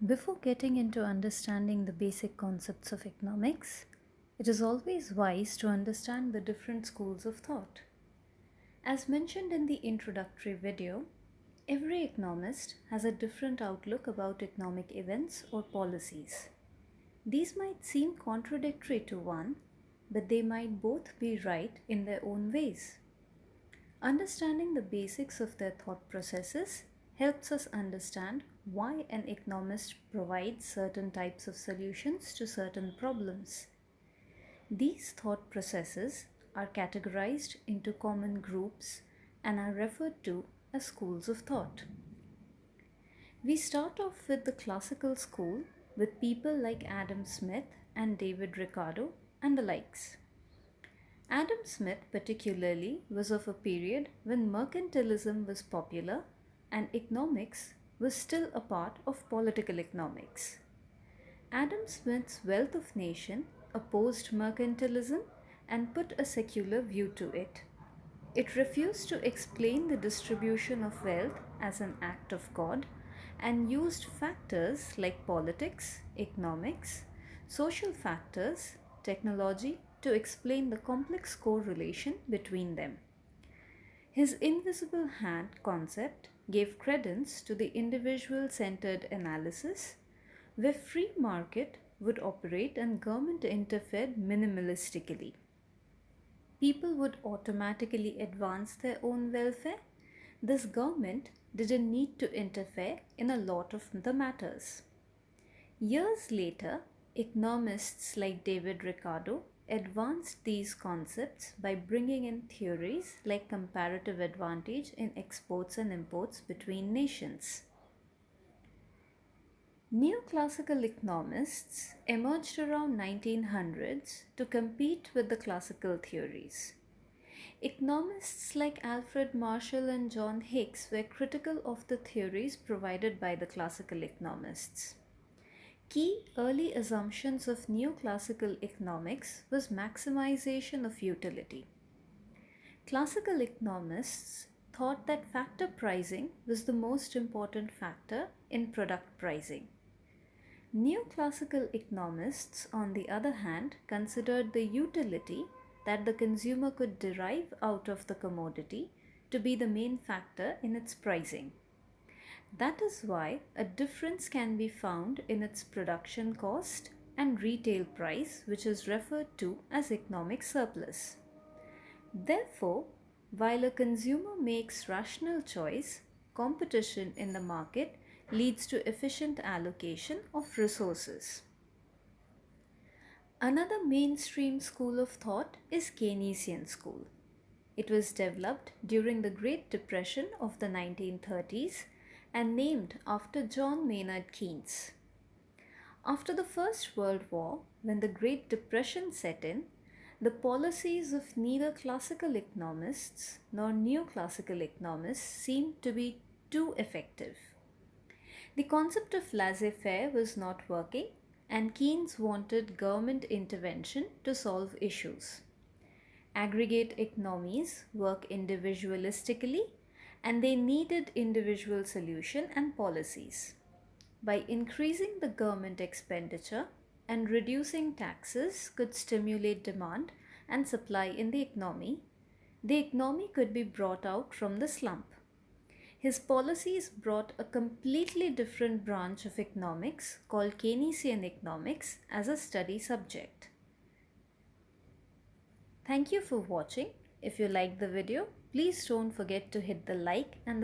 Before getting into understanding the basic concepts of economics, it is always wise to understand the different schools of thought. As mentioned in the introductory video, every economist has a different outlook about economic events or policies. These might seem contradictory to one, but they might both be right in their own ways. Understanding the basics of their thought processes helps us understand why an economist provides certain types of solutions to certain problems. These thought processes are categorized into common groups and are referred to as schools of thought. We start off with the classical school with people like Adam Smith and David Ricardo and the likes. Adam Smith, particularly, was of a period when mercantilism was popular and economics was still a part of political economics. Adam Smith's Wealth of Nation opposed mercantilism and put a secular view to it. It refused to explain the distribution of wealth as an act of God and used factors like politics, economics, social factors, technology to explain the complex correlation between them. His invisible hand concept gave credence to the individual centered analysis where free market would operate and government interfered minimalistically. People would automatically advance their own welfare. This government didn't need to interfere in a lot of the matters. Years later, economists like David Ricardo advanced these concepts by bringing in theories like comparative advantage in exports and imports between nations. Neoclassical economists emerged around 1900s to compete with the classical theories. Economists like Alfred Marshall and John Hicks were critical of the theories provided by the classical economists. Key early assumptions of neoclassical economics was maximization of utility. Classical economists thought that factor pricing was the most important factor in product pricing. Neoclassical economists, on the other hand, considered the utility that the consumer could derive out of the commodity to be the main factor in its pricing. That is why a difference can be found in its production cost and retail price, which is referred to as economic surplus. Therefore, while a consumer makes rational choice, competition in the market leads to efficient allocation of resources. Another mainstream school of thought is Keynesian school. It was developed during the Great Depression of the 1930s and named after John Maynard Keynes. After the First World War, when the Great Depression set in, the policies of neither classical economists nor neoclassical economists seemed to be too effective. The concept of laissez faire was not working, and Keynes wanted government intervention to solve issues. Aggregate economies work individualistically, and they needed individual solution and policies. By increasing the government expenditure and reducing taxes could stimulate demand and supply in the economy could be brought out from the slump. His policies brought a completely different branch of economics called Keynesian economics as a study subject. Thank you for watching. If you liked the video, please don't forget to hit the like and the